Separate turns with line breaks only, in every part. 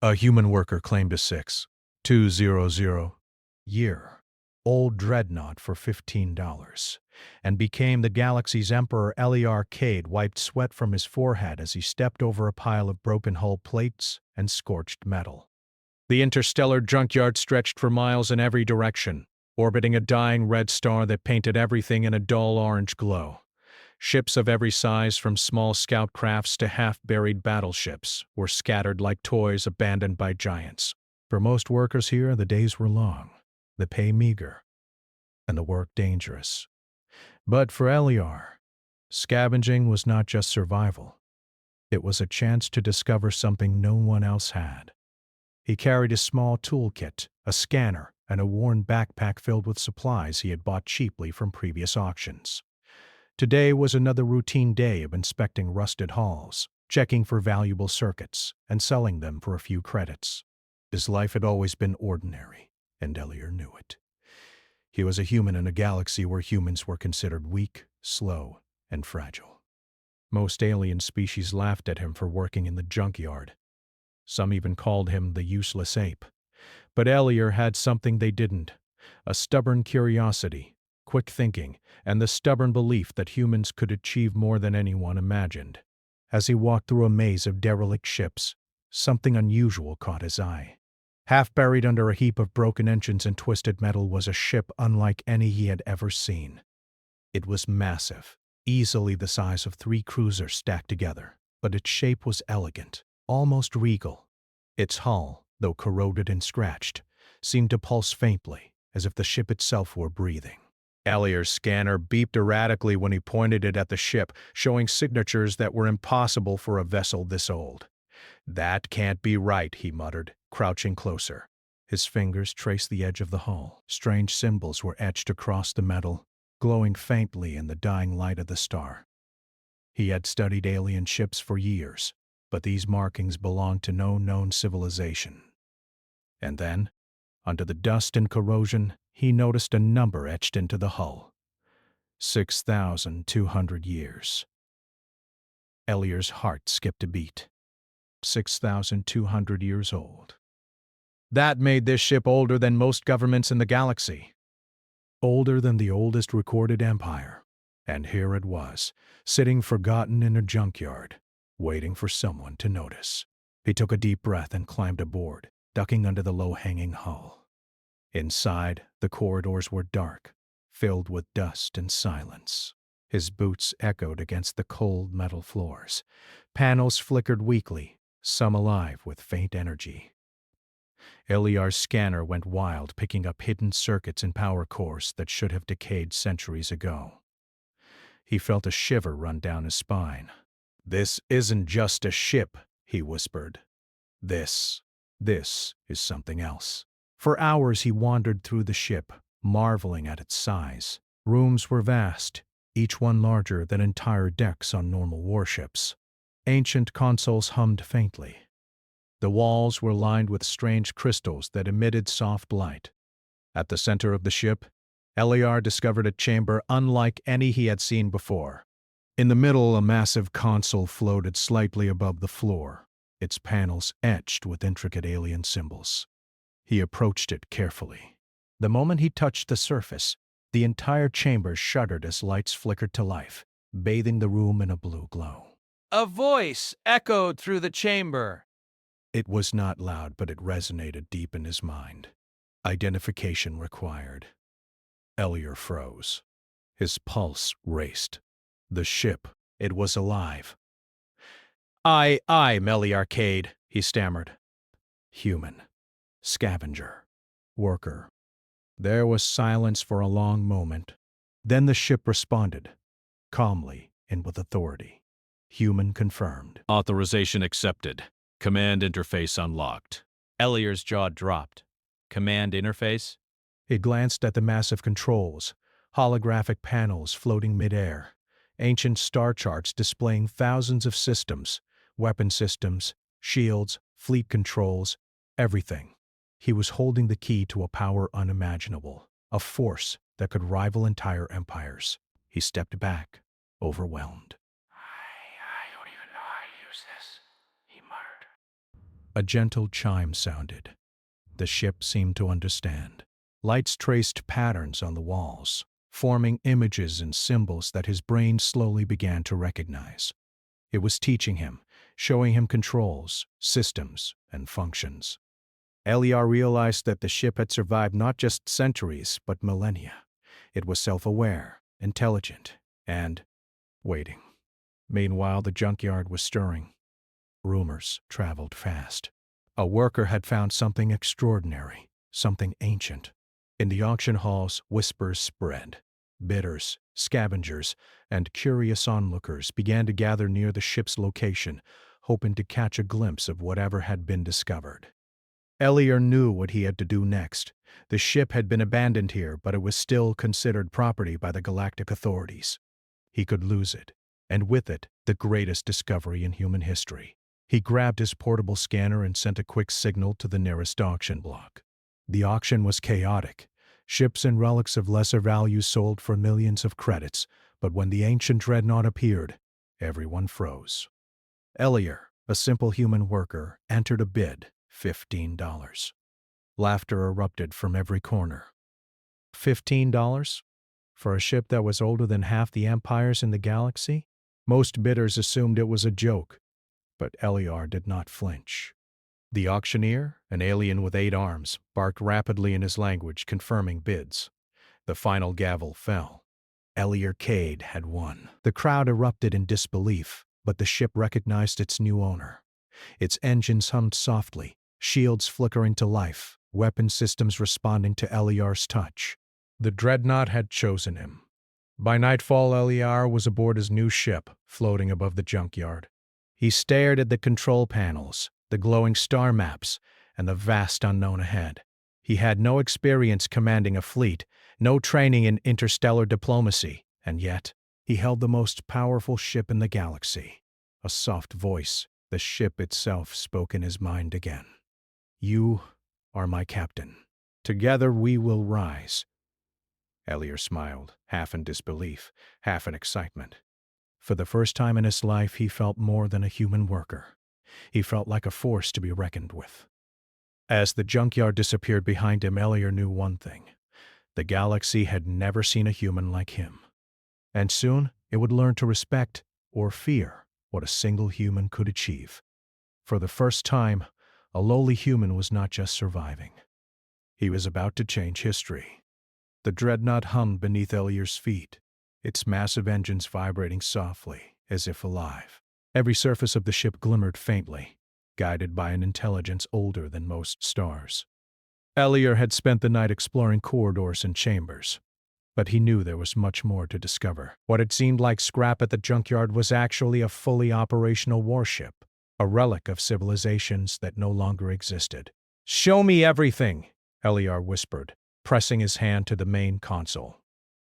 A human worker claimed a 6,200-year-old dreadnought for $15 and became the galaxy's emperor. Eliar Cade wiped sweat from his forehead as he stepped over a pile of broken hull plates and scorched metal. The interstellar junkyard stretched for miles in every direction, orbiting a dying red star that painted everything in a dull orange glow. Ships of every size, from small scout crafts to half-buried battleships, were scattered like toys abandoned by giants. For most workers here, the days were long, the pay meager, and the work dangerous. But for Eliar, scavenging was not just survival. It was a chance to discover something no one else had. He carried a small toolkit, a scanner, and a worn backpack filled with supplies he had bought cheaply from previous auctions. Today was another routine day of inspecting rusted hulls, checking for valuable circuits, and selling them for a few credits. His life had always been ordinary, and Eliar knew it. He was a human in a galaxy where humans were considered weak, slow, and fragile. Most alien species laughed at him for working in the junkyard. Some even called him the useless ape. But Eliar had something they didn't: a stubborn curiosity, quick thinking, and the stubborn belief that humans could achieve more than anyone imagined. As he walked through a maze of derelict ships, something unusual caught his eye. Half buried under a heap of broken engines and twisted metal was a ship unlike any he had ever seen. It was massive, easily the size of 3 cruisers stacked together, but its shape was elegant, almost regal. Its hull, though corroded and scratched, seemed to pulse faintly, as if the ship itself were breathing. Eliar's scanner beeped erratically when he pointed it at the ship, showing signatures that were impossible for a vessel this old. "That can't be right," he muttered, crouching closer. His fingers traced the edge of the hull. Strange symbols were etched across the metal, glowing faintly in the dying light of the star. He had studied alien ships for years, but these markings belonged to no known civilization. And then, under the dust and corrosion, he noticed a number etched into the hull: 6,200 years. Eliar's heart skipped a beat. 6,200 years old. That made this ship older than most governments in the galaxy. Older than the oldest recorded empire. And here it was, sitting forgotten in a junkyard, waiting for someone to notice. He took a deep breath and climbed aboard, ducking under the low-hanging hull. Inside, the corridors were dark, filled with dust and silence. His boots echoed against the cold metal floors. Panels flickered weakly, some alive with faint energy. Eliar's scanner went wild, picking up hidden circuits and power cores that should have decayed centuries ago. He felt a shiver run down his spine. "This isn't just a ship," he whispered. This is something else." For hours he wandered through the ship, marveling at its size. Rooms were vast, each one larger than entire decks on normal warships. Ancient consoles hummed faintly. The walls were lined with strange crystals that emitted soft light. At the center of the ship, Eliar discovered a chamber unlike any he had seen before. In the middle, a massive console floated slightly above the floor, its panels etched with intricate alien symbols. He approached it carefully. The moment he touched the surface, the entire chamber shuddered as lights flickered to life, bathing the room in a blue glow.
A voice echoed through the chamber.
It was not loud, but it resonated deep in his mind. Identification required. Eliar froze. His pulse raced. The ship, it was alive. I'm Eliar Cade," he stammered. Human. Scavenger. Worker. There was silence for a long moment. Then the ship responded, calmly and with authority. Human confirmed.
Authorization accepted. Command interface unlocked.
Eliar's jaw dropped. Command interface?
He glanced at the massive controls, holographic panels floating midair, ancient star charts displaying thousands of systems, weapon systems, shields, fleet controls, everything. He was holding the key to a power unimaginable, a force that could rival entire empires. He stepped back, overwhelmed.
I don't even know how to use this, he muttered.
A gentle chime sounded. The ship seemed to understand. Lights traced patterns on the walls, forming images and symbols that his brain slowly began to recognize. It was teaching him, showing him controls, systems, and functions. Eliar realized that the ship had survived not just centuries, but millennia. It was self-aware, intelligent, and waiting. Meanwhile, the junkyard was stirring. Rumors traveled fast. A worker had found something extraordinary, something ancient. In the auction halls, whispers spread. Bidders, scavengers, and curious onlookers began to gather near the ship's location, hoping to catch a glimpse of whatever had been discovered. Eliar knew what he had to do next. The ship had been abandoned here, but it was still considered property by the galactic authorities. He could lose it, and with it, the greatest discovery in human history. He grabbed his portable scanner and sent a quick signal to the nearest auction block. The auction was chaotic. Ships and relics of lesser value sold for millions of credits, but when the ancient dreadnought appeared, everyone froze. Eliar, a simple human worker, entered a bid, $15. Laughter erupted from every corner. $15? For a ship that was older than half the empires in the galaxy? Most bidders assumed it was a joke, but Eliar did not flinch. The auctioneer, an alien with 8 arms, barked rapidly in his language, confirming bids. The final gavel fell. Eliar Cade had won. The crowd erupted in disbelief, but the ship recognized its new owner. Its engines hummed softly, shields flickering to life, weapon systems responding to Eliar's touch. The Dreadnought had chosen him. By nightfall, Eliar was aboard his new ship, floating above the junkyard. He stared at the control panels, the glowing star maps, and the vast unknown ahead. He had no experience commanding a fleet, no training in interstellar diplomacy, and yet he held the most powerful ship in the galaxy. A soft voice, the ship itself, spoke in his mind again. "You are my captain. Together we will rise." Eliar smiled, half in disbelief, half in excitement. For the first time in his life, he felt more than a human worker. He felt like a force to be reckoned with. As the junkyard disappeared behind him, Eliar knew one thing. The galaxy had never seen a human like him. And soon it would learn to respect or fear what a single human could achieve. For the first time, a lowly human was not just surviving. He was about to change history. The dreadnought hummed beneath Eliar's feet, its massive engines vibrating softly, as if alive. Every surface of the ship glimmered faintly, guided by an intelligence older than most stars. Eliar had spent the night exploring corridors and chambers, but he knew there was much more to discover. What had seemed like scrap at the junkyard was actually a fully operational warship, a relic of civilizations that no longer existed. "Show me everything," Eliar whispered, pressing his hand to the main console.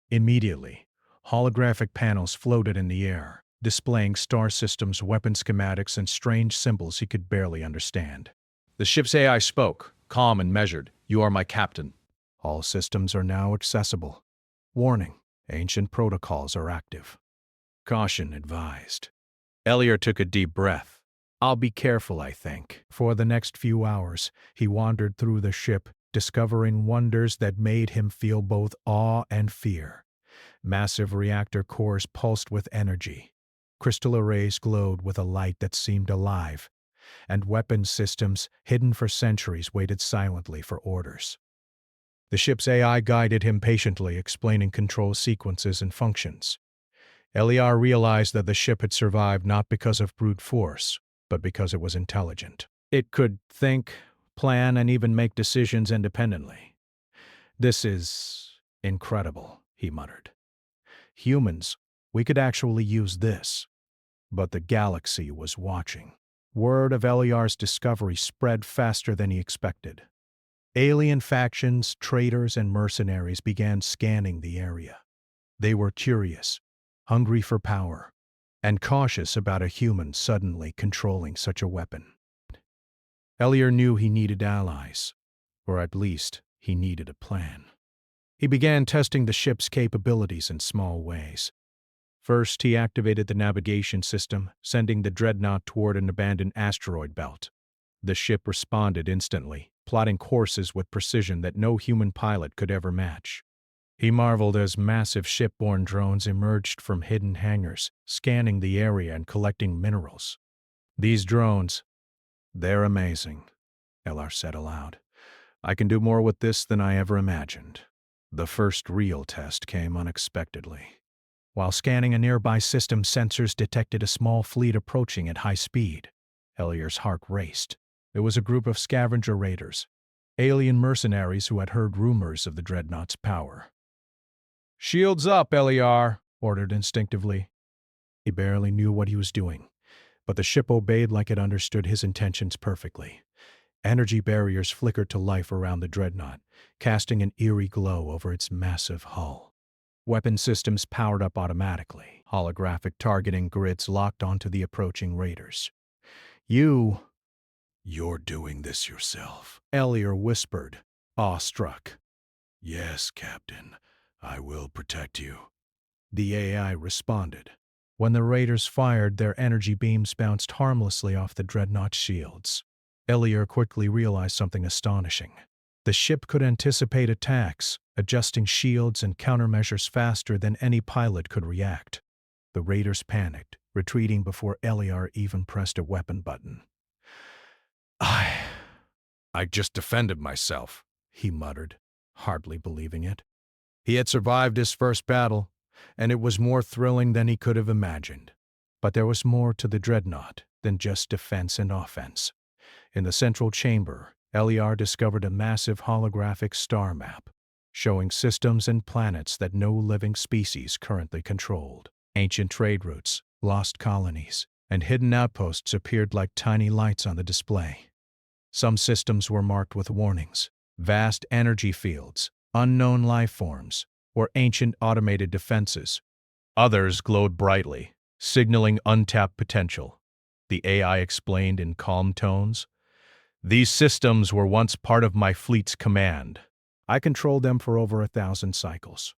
Immediately, holographic panels floated in the air, displaying star systems, weapon schematics, and strange symbols he could barely understand.
The ship's AI spoke, calm and measured. "You are my captain."
All systems are now accessible. Warning, ancient protocols are active. Caution advised. Eliar took a deep breath. "I'll be careful, I think." For the next few hours, he wandered through the ship, discovering wonders that made him feel both awe and fear. Massive reactor cores pulsed with energy. Crystal arrays glowed with a light that seemed alive, and weapon systems, hidden for centuries, waited silently for orders. The ship's AI guided him patiently, explaining control sequences and functions. Eliar realized that the ship had survived not because of brute force, but because it was intelligent. It could think, plan, and even make decisions independently. "This is incredible," he muttered. "Humans, we could actually use this." But the galaxy was watching. Word of Eliar's discovery spread faster than he expected. Alien factions, traitors, and mercenaries began scanning the area. They were curious, hungry for power, and cautious about a human suddenly controlling such a weapon. Eliar knew he needed allies, or at least he needed a plan. He began testing the ship's capabilities in small ways. First, he activated the navigation system, sending the dreadnought toward an abandoned asteroid belt. The ship responded instantly, plotting courses with precision that no human pilot could ever match. He marveled as massive shipborne drones emerged from hidden hangars, scanning the area and collecting minerals. These drones, they're amazing, Elar said aloud. I can do more with this than I ever imagined. The first real test came unexpectedly. While scanning a nearby system, sensors detected a small fleet approaching at high speed. Eliar's heart raced. It was a group of scavenger raiders, alien mercenaries who had heard rumors of the Dreadnought's power. "Shields up, Eliar," ordered instinctively. He barely knew what he was doing, but the ship obeyed like it understood his intentions perfectly. Energy barriers flickered to life around the Dreadnought, casting an eerie glow over its massive hull. Weapon systems powered up automatically. Holographic targeting grids locked onto the approaching raiders. You're doing this yourself," Eliar whispered, awestruck. "Yes, Captain. I will protect you," the AI responded. When the raiders fired, their energy beams bounced harmlessly off the Dreadnought's shields. Eliar quickly realized something astonishing. The ship could anticipate attacks, adjusting shields and countermeasures faster than any pilot could react. The raiders panicked, retreating before Eliar even pressed a weapon button. I just defended myself," he muttered, hardly believing it. He had survived his first battle, and it was more thrilling than he could have imagined. But there was more to the Dreadnought than just defense and offense. In the central chamber, Eliar discovered a massive holographic star map, showing systems and planets that no living species currently controlled. Ancient trade routes, lost colonies, and hidden outposts appeared like tiny lights on the display. Some systems were marked with warnings: vast energy fields, unknown life forms, or ancient automated defenses. Others glowed brightly, signaling untapped potential. The AI explained in calm tones. "These systems were once part of my fleet's command. I controlled them for over 1,000 cycles.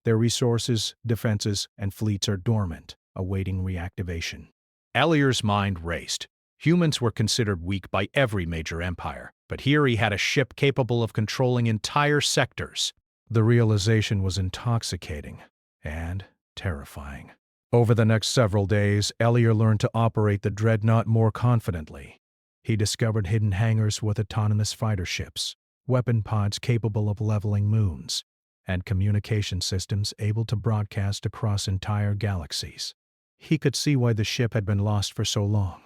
Their resources, defenses, and fleets are dormant, awaiting reactivation." Eliar's mind raced. Humans were considered weak by every major empire, but here he had a ship capable of controlling entire sectors. The realization was intoxicating and terrifying. Over the next several days, Eliar learned to operate the Dreadnought more confidently. He discovered hidden hangars with autonomous fighter ships, weapon pods capable of leveling moons, and communication systems able to broadcast across entire galaxies. He could see why the ship had been lost for so long.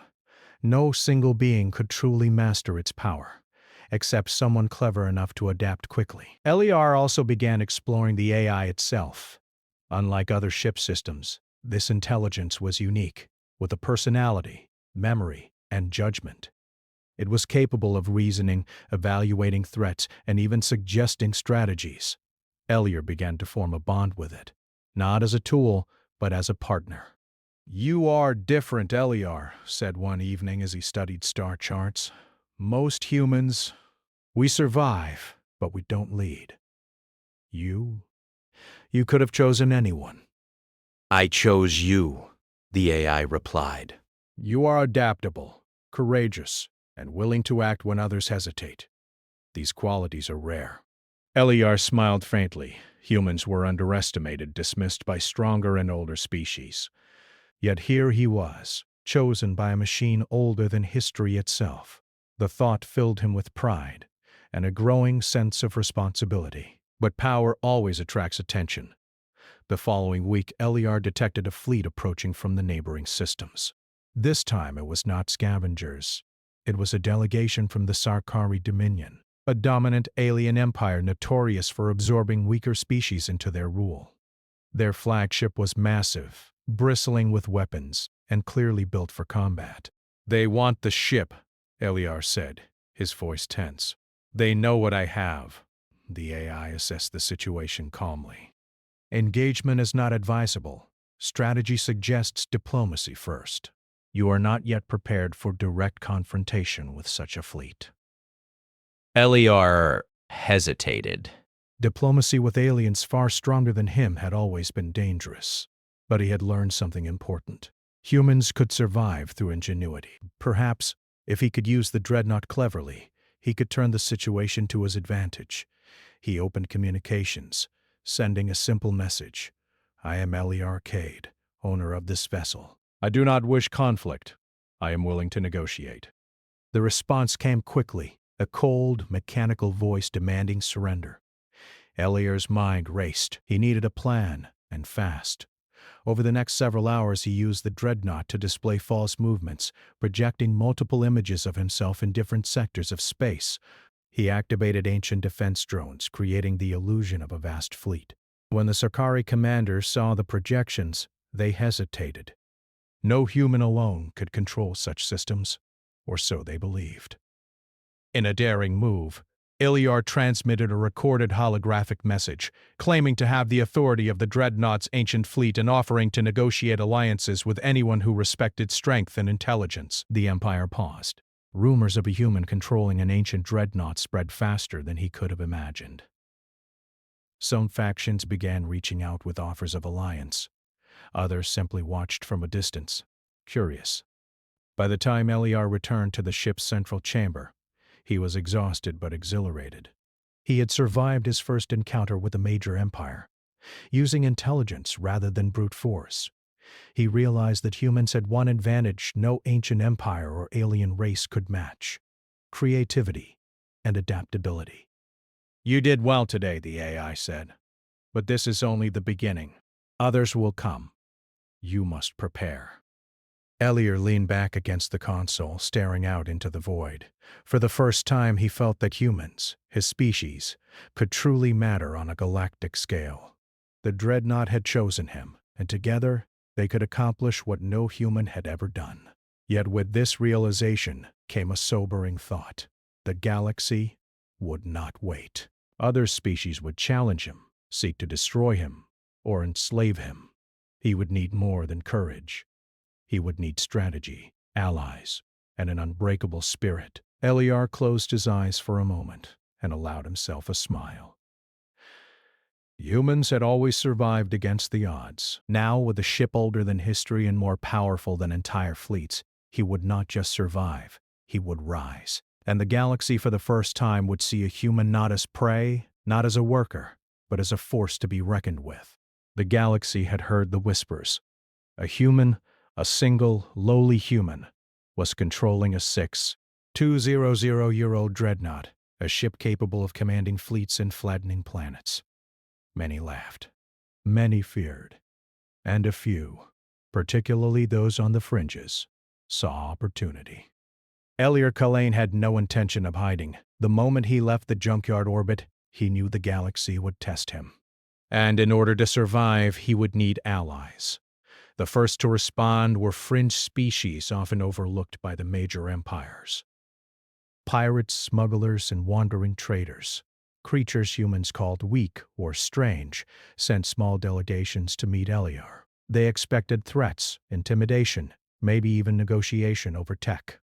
No single being could truly master its power, except someone clever enough to adapt quickly. Eliar also began exploring the AI itself. Unlike other ship systems, this intelligence was unique, with a personality, memory, and judgment. It was capable of reasoning, evaluating threats, and even suggesting strategies. Eliar began to form a bond with it, not as a tool, but as a partner. "You are different, Eliar," said one evening as he studied star charts. "Most humans, we survive, but we don't lead. You could have chosen anyone."
"I chose you," the AI replied.
"You are adaptable, courageous, and willing to act when others hesitate. These qualities are rare." Eliar smiled faintly. Humans were underestimated, dismissed by stronger and older species. Yet here he was, chosen by a machine older than history itself. The thought filled him with pride and a growing sense of responsibility. But power always attracts attention. The following week, Eliar detected a fleet approaching from the neighboring systems. This time it was not scavengers. It was a delegation from the Sarkari Dominion, a dominant alien empire notorious for absorbing weaker species into their rule. Their flagship was massive, bristling with weapons, and clearly built for combat. "They want the ship," Eliar said, his voice tense. "They know what I have." The AI assessed the situation calmly. "Engagement is not advisable. Strategy suggests diplomacy first. You are not yet prepared for direct confrontation with such a fleet."
Eliar hesitated.
Diplomacy with aliens far stronger than him had always been dangerous. But he had learned something important. Humans could survive through ingenuity. Perhaps If he could use the dreadnought cleverly, he could turn the situation to his advantage. He opened communications, sending a simple message. I am Eliar Cade, owner of this vessel.
I do not wish conflict. I am willing to negotiate.
The response came quickly, a cold, mechanical voice demanding surrender. Eliar's mind raced. He needed a plan, and fast. Over the next several hours, he used the dreadnought to display false movements, projecting multiple images of himself in different sectors of space. He activated ancient defense drones, creating the illusion of a vast fleet. When the Sarkari commanders saw the projections, they hesitated. No human alone could control such systems, or so they believed. In a daring move, Eliar transmitted a recorded holographic message, claiming to have the authority of the Dreadnought's ancient fleet and offering to negotiate alliances with anyone who respected strength and intelligence. The Empire paused. Rumors of a human controlling an ancient Dreadnought spread faster than he could have imagined. Some factions began reaching out with offers of alliance. Others simply watched from a distance, curious. By the time Eliar returned to the ship's central chamber, he was exhausted but exhilarated. He had survived his first encounter with a major empire, using intelligence rather than brute force. He realized that humans had one advantage no ancient empire or alien race could match: creativity and adaptability. You did well today, the AI said, but this is only the beginning. Others will come. You must prepare. Eliar leaned back against the console, staring out into the void. For the first time, he felt that humans, his species, could truly matter on a galactic scale. The Dreadnought had chosen him, and together they could accomplish what no human had ever done. Yet with this realization came a sobering thought. The galaxy would not wait. Other species would challenge him, seek to destroy him, or enslave him. He would need more than courage. He would need strategy, allies, and an unbreakable spirit. Eliar closed his eyes for a moment and allowed himself a smile. Humans had always survived against the odds. Now, with a ship older than history and more powerful than entire fleets, he would not just survive, he would rise. And the galaxy for the first time would see a human not as prey, not as a worker, but as a force to be reckoned with. The galaxy had heard the whispers. A human, a single, lowly human, was controlling a 200-year-old dreadnought, a ship capable of commanding fleets and flattening planets. Many laughed. Many feared. And a few, particularly those on the fringes, saw opportunity. Eliar Kalain had no intention of hiding. The moment he left the junkyard orbit, he knew the galaxy would test him. And in order to survive, he would need allies. The first to respond were fringe species often overlooked by the major empires. Pirates, smugglers, and wandering traders, creatures humans called weak or strange, sent small delegations to meet Eliar. They expected threats, intimidation, maybe even negotiation over tech.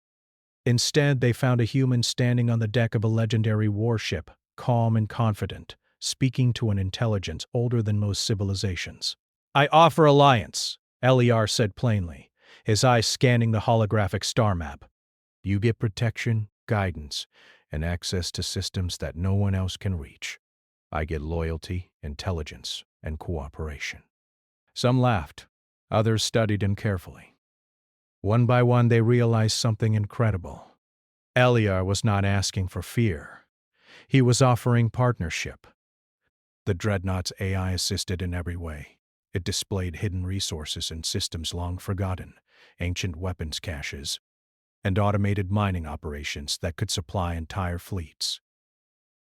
Instead, they found a human standing on the deck of a legendary warship, calm and confident, speaking to an intelligence older than most civilizations. I offer alliance, Eliar said plainly, his eyes scanning the holographic star map. You get protection, guidance, and access to systems that no one else can reach. I get loyalty, intelligence, and cooperation. Some laughed. Others studied him carefully. One by one, they realized something incredible. Eliar was not asking for fear. He was offering partnership. The Dreadnought's AI assisted in every way. It displayed hidden resources and systems long forgotten, ancient weapons caches, and automated mining operations that could supply entire fleets.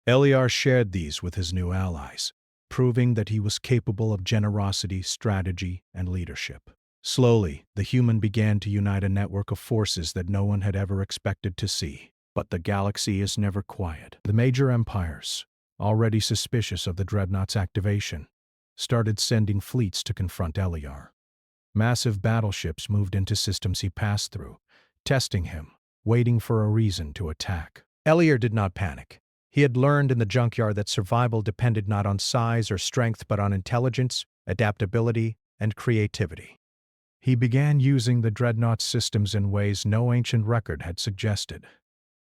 Eliar shared these with his new allies, proving that he was capable of generosity, strategy, and leadership. Slowly, the human began to unite a network of forces that no one had ever expected to see. But the galaxy is never quiet. The major empires, already suspicious of the Dreadnought's activation, started sending fleets to confront Eliar. Massive battleships moved into systems he passed through, testing him, waiting for a reason to attack. Eliar did not panic. He had learned in the junkyard that survival depended not on size or strength but on intelligence, adaptability, and creativity. He began using the Dreadnought systems in ways no ancient record had suggested.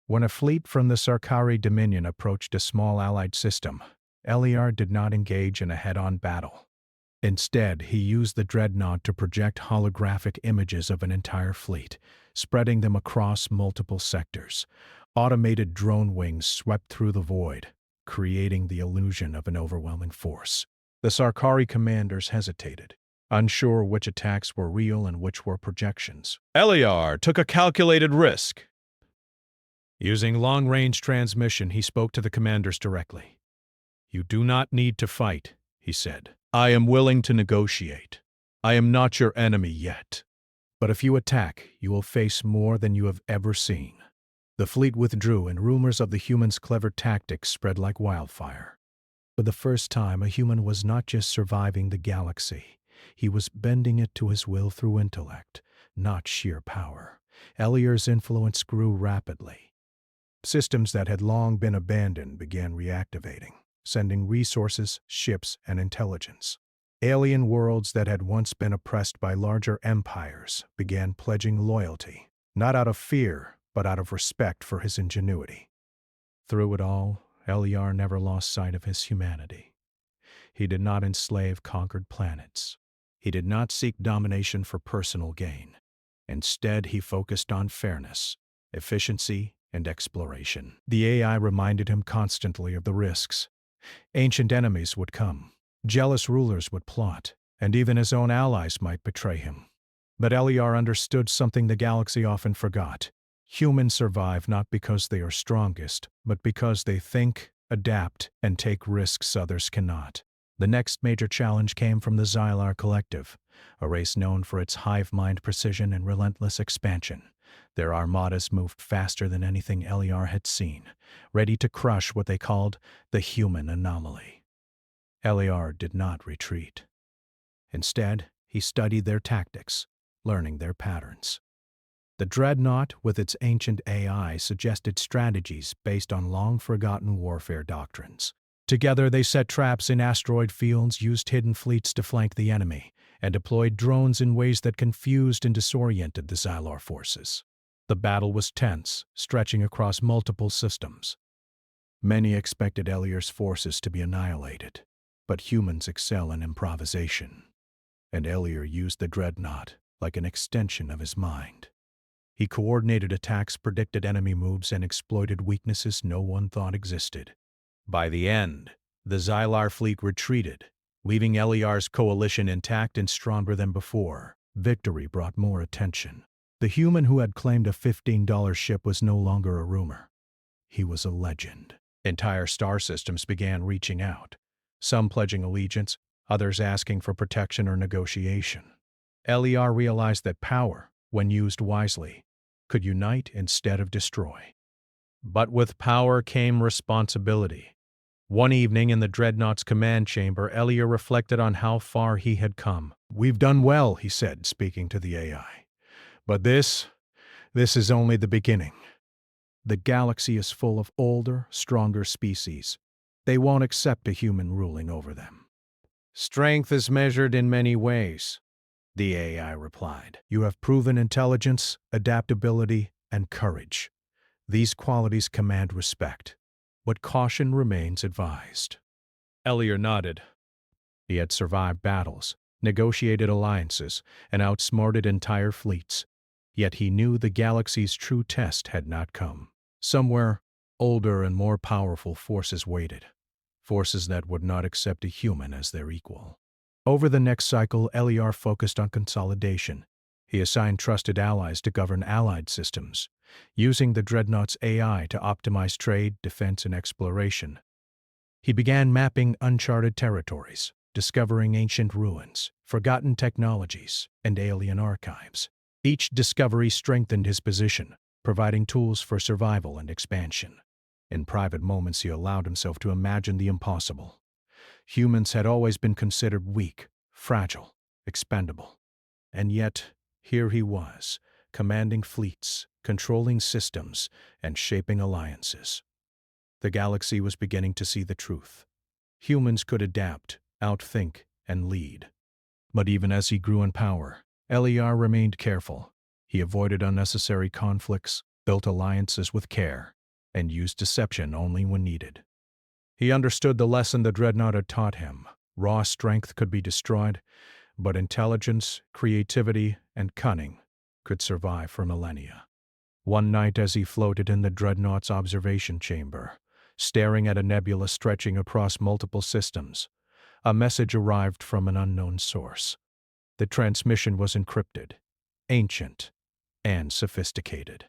When a fleet from the Sarkari Dominion approached a small allied system, Eliar did not engage in a head-on battle. Instead, he used the Dreadnought to project holographic images of an entire fleet, spreading them across multiple sectors. Automated drone wings swept through the void, creating the illusion of an overwhelming force. The Sarkari commanders hesitated, unsure which attacks were real and which were projections.
Eliar took a calculated risk.
Using long-range transmission, he spoke to the commanders directly. "You do not need to fight," he said.
I am willing to negotiate. I am not your enemy yet.
"But if you attack, you will face more than you have ever seen." The fleet withdrew, and rumors of the humans' clever tactics spread like wildfire. For the first time, a human was not just surviving the galaxy. He was bending it to his will through intellect, not sheer power. Eliar's influence grew rapidly. Systems that had long been abandoned began reactivating, sending resources, ships, and intelligence. Alien worlds that had once been oppressed by larger empires began pledging loyalty, not out of fear, but out of respect for his ingenuity. Through it all, Eliar never lost sight of his humanity. He did not enslave conquered planets. He did not seek domination for personal gain. Instead, he focused on fairness, efficiency, and exploration. The AI reminded him constantly of the risks. Ancient enemies would come, jealous rulers would plot, and even his own allies might betray him. But Eliar understood something the galaxy often forgot. Humans survive not because they are strongest, but because they think, adapt, and take risks others cannot. The next major challenge came from the Xylar Collective, a race known for its hive-mind precision and relentless expansion. Their armadas moved faster than anything Eliar had seen, ready to crush what they called the human anomaly. Eliar did not retreat. Instead, he studied their tactics, learning their patterns. The Dreadnought, with its ancient AI, suggested strategies based on long-forgotten warfare doctrines. Together, they set traps in asteroid fields, used hidden fleets to flank the enemy, and deployed drones in ways that confused and disoriented the Xylar forces. The battle was tense, stretching across multiple systems. Many expected Eliar's forces to be annihilated, but humans excel in improvisation, and Eliar used the Dreadnought like an extension of his mind. He coordinated attacks, predicted enemy moves, and exploited weaknesses no one thought existed. By the end, the Xylar fleet retreated, leaving Eliar's coalition intact and stronger than before. Victory brought more attention. The human who had claimed a $15 ship was no longer a rumor. He was a legend. Entire star systems began reaching out, some pledging allegiance, others asking for protection or negotiation. Eliar realized that power, when used wisely, could unite instead of destroy. But with power came responsibility. One evening in the Dreadnought's command chamber, Eliar reflected on how far he had come. "We've done well," he said, speaking to the AI. "But this is only the beginning. The galaxy is full of older, stronger species. They won't accept a human ruling over them." "Strength is measured in many ways," the AI replied. "You have proven intelligence, adaptability, and courage. These qualities command respect, but caution remains advised." Eliar nodded. He had survived battles, negotiated alliances, and outsmarted entire fleets. Yet he knew the galaxy's true test had not come. Somewhere, older and more powerful forces waited, forces that would not accept a human as their equal. Over the next cycle, Eliar focused on consolidation. He assigned trusted allies to govern allied systems, using the Dreadnought's AI to optimize trade, defense, and exploration. He began mapping uncharted territories, discovering ancient ruins, forgotten technologies, and alien archives. Each discovery strengthened his position, providing tools for survival and expansion. In private moments, he allowed himself to imagine the impossible. Humans had always been considered weak, fragile, expendable. And yet, here he was, commanding fleets, controlling systems, and shaping alliances. The galaxy was beginning to see the truth. Humans could adapt, outthink, and lead. But even as he grew in power, LER remained careful. He avoided unnecessary conflicts, built alliances with care, and used deception only when needed. He understood the lesson the Dreadnought had taught him. Raw strength could be destroyed, but intelligence, creativity, and cunning could survive for millennia. One night as he floated in the Dreadnought's observation chamber, staring at a nebula stretching across multiple systems, a message arrived from an unknown source. The transmission was encrypted, ancient, and sophisticated.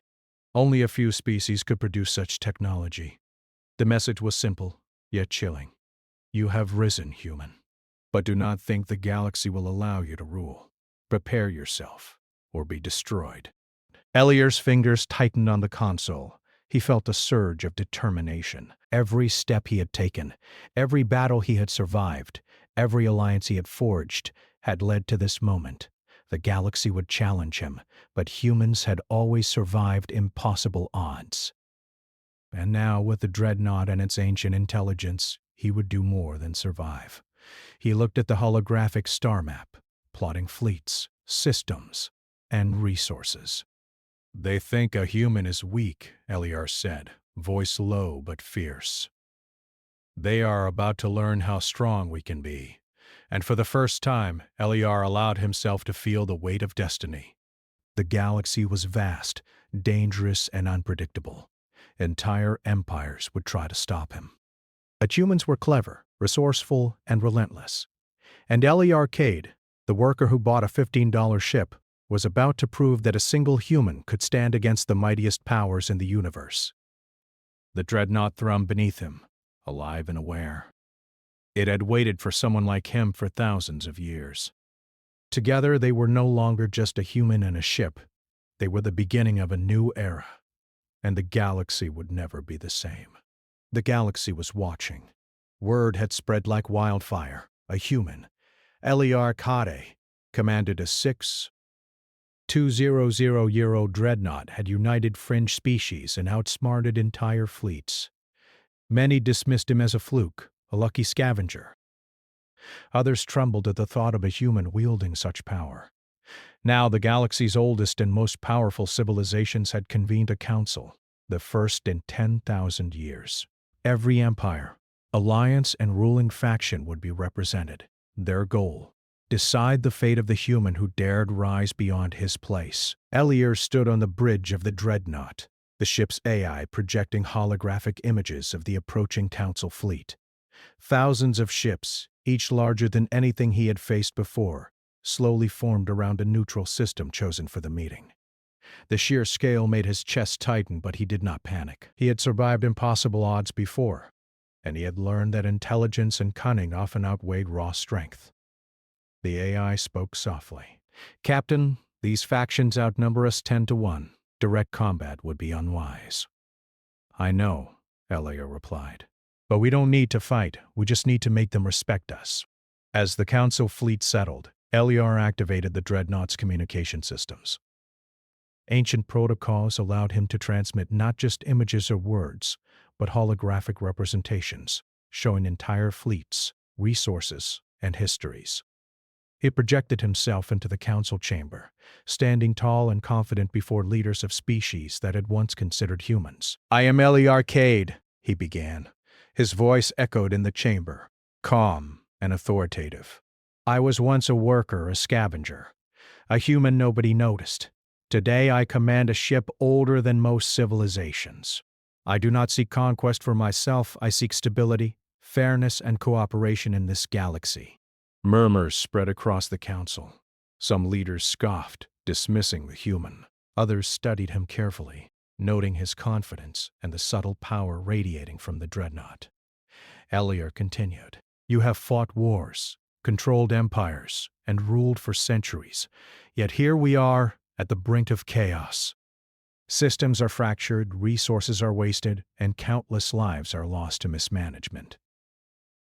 Only a few species could produce such technology. The message was simple, yet chilling. You have risen, human, but do not think the galaxy will allow you to rule. Prepare yourself, or be destroyed. Ellier's fingers tightened on the console. He felt a surge of determination. Every step he had taken, every battle he had survived, every alliance he had forged, had led to this moment. The galaxy would challenge him, but humans had always survived impossible odds. And now, with the Dreadnought and its ancient intelligence, he would do more than survive. He looked at the holographic star map, plotting fleets, systems, and resources. They think a human is weak, Eliar said, voice low but fierce. They are about to learn how strong we can be. And for the first time, Eliar allowed himself to feel the weight of destiny. The galaxy was vast, dangerous, and unpredictable. Entire empires would try to stop him. But humans were clever, resourceful, and relentless. And Eliar Cade, the worker who bought a $15 ship, was about to prove that a single human could stand against the mightiest powers in the universe. The Dreadnought thrummed beneath him, alive and aware. It had waited for someone like him for thousands of years. Together, they were no longer just a human and a ship. They were the beginning of a new era, and the galaxy would never be the same. The galaxy was watching. Word had spread like wildfire. A human, Eliar Cade, commanded a 6,200-year-old dreadnought, had united fringe species and outsmarted entire fleets. Many dismissed him as a fluke, a lucky scavenger. Others trembled at the thought of a human wielding such power. Now the galaxy's oldest and most powerful civilizations had convened a council, the first in 10,000 years. Every empire, alliance, and ruling faction would be represented. Their goal: decide the fate of the human who dared rise beyond his place. Eliar stood on the bridge of the Dreadnought, the ship's AI projecting holographic images of the approaching council fleet. Thousands of ships, each larger than anything he had faced before, slowly formed around a neutral system chosen for the meeting. The sheer scale made his chest tighten, but he did not panic. He had survived impossible odds before, and he had learned that intelligence and cunning often outweighed raw strength. The AI spoke softly. "Captain, these factions outnumber us 10 to 1. Direct combat would be unwise." "I know," Eliar replied. "But we don't need to fight. We just need to make them respect us." As the council fleet settled, Eliar activated the Dreadnought's communication systems. Ancient protocols allowed him to transmit not just images or words, but holographic representations, showing entire fleets, resources, and histories. He projected himself into the council chamber, standing tall and confident before leaders of species that had once considered humans. "I am Eliar Cade," he began. His voice echoed in the chamber, calm and authoritative. "I was once a worker, a scavenger, a human nobody noticed. Today I command a ship older than most civilizations. I do not seek conquest for myself, I seek stability, fairness, and cooperation in this galaxy." Murmurs spread across the council. Some leaders scoffed, dismissing the human. Others studied him carefully, noting his confidence and the subtle power radiating from the Dreadnought. Eliar continued, "You have fought wars, controlled empires, and ruled for centuries. Yet here we are, at the brink of chaos. Systems are fractured, resources are wasted, and countless lives are lost to mismanagement.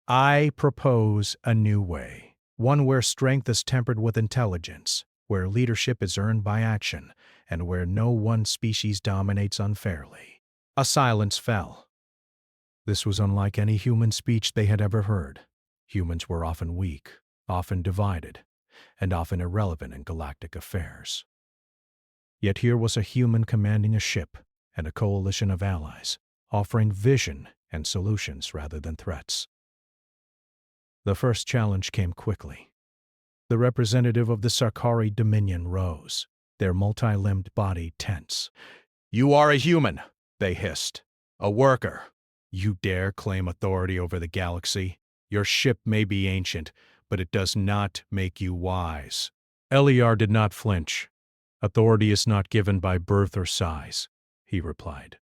I propose a new way, one where strength is tempered with intelligence, where leadership is earned by action, and where no one species dominates unfairly." A silence fell. This was unlike any human speech they had ever heard. Humans were often weak, often divided. and often irrelevant in galactic affairs. Yet here was a human commanding a ship and a coalition of allies, offering vision and solutions rather than threats. The first challenge came quickly. The representative of the Sarkari Dominion rose, their multi-limbed body tense.
You are a human, they hissed.
A worker. You dare claim authority over the galaxy? Your ship may be ancient, but it does not make you wise. Eliar did not flinch. Authority is not given by birth or size, he replied.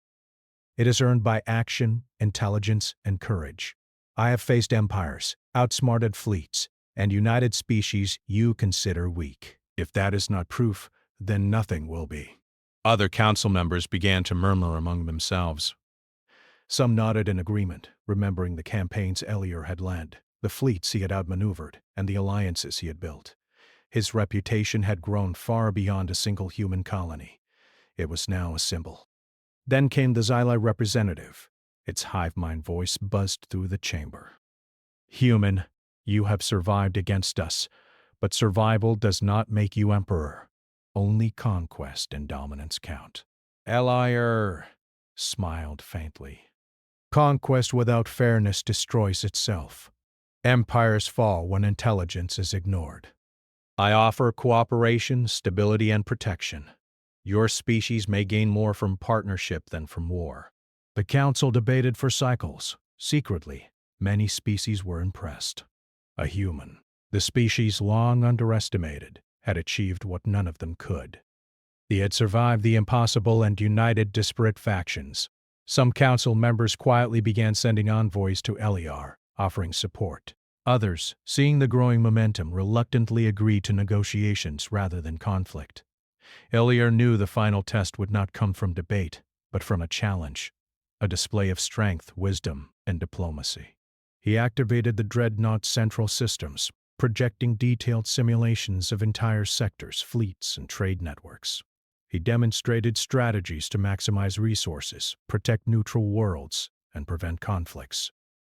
It is earned by action, intelligence, and courage. I have faced empires, outsmarted fleets, and united species you consider weak. If that is not proof, then nothing will be.
Other council members began to murmur among themselves.
Some nodded in agreement, remembering the campaigns Eliar had led, the fleets he had outmaneuvered, and the alliances he had built. His reputation had grown far beyond a single human colony. It was now a symbol. Then came the Xyli representative. Its hive-mind voice buzzed through the chamber. Human, you have survived against us, but survival does not make you emperor. Only conquest and dominance count. Eliar smiled faintly. Conquest without fairness destroys itself. Empires fall when intelligence is ignored. I offer cooperation, stability, and protection. Your species may gain more from partnership than from war. The council debated for cycles. Secretly, many species were impressed. A human, the species long underestimated, had achieved what none of them could. He had survived the impossible and united disparate factions. Some council members quietly began sending envoys to Eliar, offering support. Others, seeing the growing momentum, reluctantly agreed to negotiations rather than conflict. Eliar knew the final test would not come from debate, but from a challenge, a display of strength, wisdom, and diplomacy. He activated the Dreadnought central systems, projecting detailed simulations of entire sectors, fleets, and trade networks. He demonstrated strategies to maximize resources, protect neutral worlds, and prevent conflicts.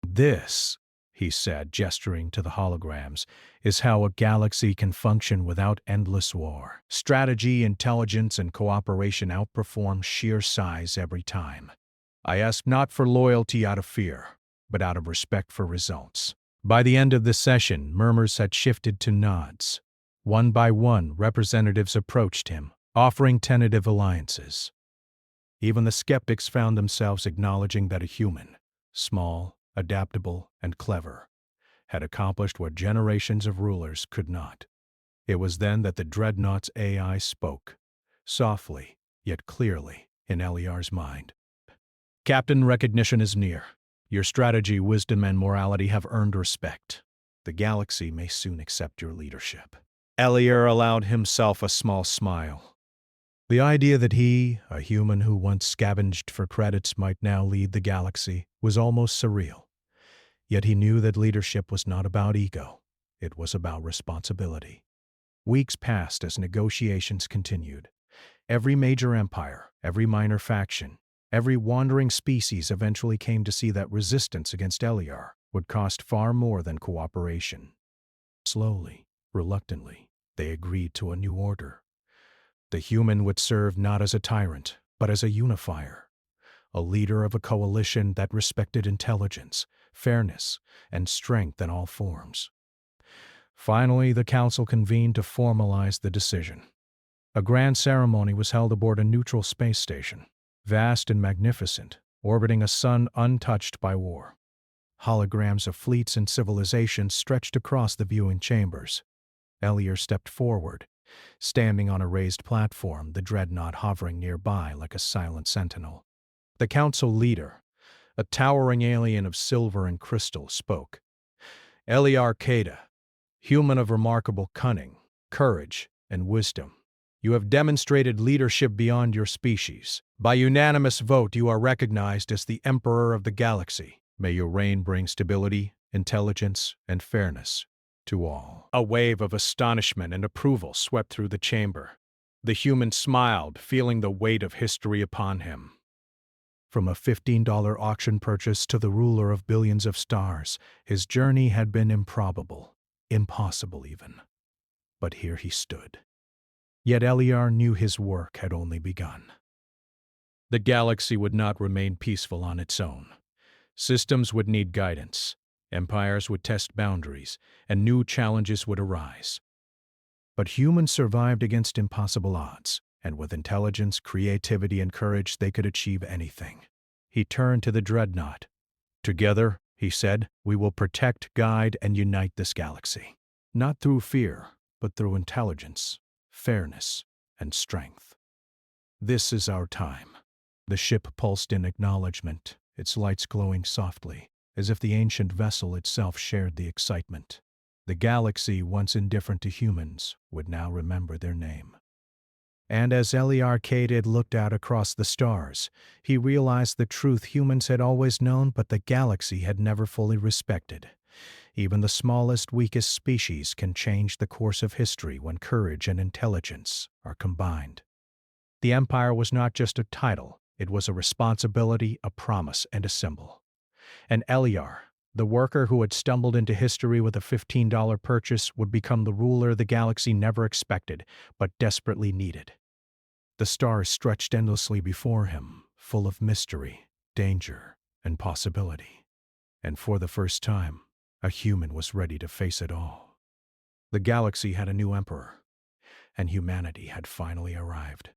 This, he said, gesturing to the holograms, is how a galaxy can function without endless war. Strategy, intelligence, and cooperation outperform sheer size every time. I ask not for loyalty out of fear, but out of respect for results. By the end of the session, murmurs had shifted to nods. One by one, representatives approached him, offering tentative alliances. Even the skeptics found themselves acknowledging that a human, small, adaptable, and clever, had accomplished what generations of rulers could not. It was then that the Dreadnought's AI spoke, softly yet clearly, in Eliar's mind. Captain, recognition is near. Your strategy, wisdom, and morality have earned respect. The galaxy may soon accept your leadership. Eliar allowed himself a small smile. The idea that he, a human who once scavenged for credits, might now lead the galaxy was almost surreal. Yet he knew that leadership was not about ego. It was about responsibility. Weeks passed as negotiations continued. Every major empire, every minor faction, every wandering species eventually came to see that resistance against Eliar would cost far more than cooperation. Slowly, reluctantly, they agreed to a new order. The human would serve not as a tyrant, but as a unifier, a leader of a coalition that respected intelligence, fairness, and strength in all forms. Finally, the council convened to formalize the decision. A grand ceremony was held aboard a neutral space station, vast and magnificent, orbiting a sun untouched by war. Holograms of fleets and civilizations stretched across the viewing chambers. Eliar stepped forward, standing on a raised platform, the Dreadnought hovering nearby like a silent sentinel. The council leader, a towering alien of silver and crystal, spoke. Eliar Kada, human of remarkable cunning, courage, and wisdom. You have demonstrated leadership beyond your species. By unanimous vote, you are recognized as the Emperor of the Galaxy. May your reign bring stability, intelligence, and fairness to all. A wave of astonishment and approval swept through the chamber. The human smiled, feeling the weight of history upon him. From a $15 auction purchase to the ruler of billions of stars, his journey had been improbable, impossible even. But here he stood. Yet Eliar knew his work had only begun. The galaxy would not remain peaceful on its own. Systems would need guidance, empires would test boundaries, and new challenges would arise. But humans survived against impossible odds, and with intelligence, creativity, and courage they could achieve anything. He turned to the Dreadnought. Together, he said, we will protect, guide, and unite this galaxy. Not through fear, but through intelligence, fairness, and strength. This is our time. The ship pulsed in acknowledgement, its lights glowing softly, as if the ancient vessel itself shared the excitement. The galaxy, once indifferent to humans, would now remember their name. And as Eliar Kadid looked out across the stars, he realized the truth humans had always known but the galaxy had never fully respected. Even the smallest, weakest species can change the course of history when courage and intelligence are combined. The Empire was not just a title, it was a responsibility, a promise, and a symbol. And Eliar, the worker who had stumbled into history with a $15 purchase, would become the ruler the galaxy never expected, but desperately needed. The stars stretched endlessly before him, full of mystery, danger, and possibility. And for the first time, a human was ready to face it all. The galaxy had a new emperor, and humanity had finally arrived.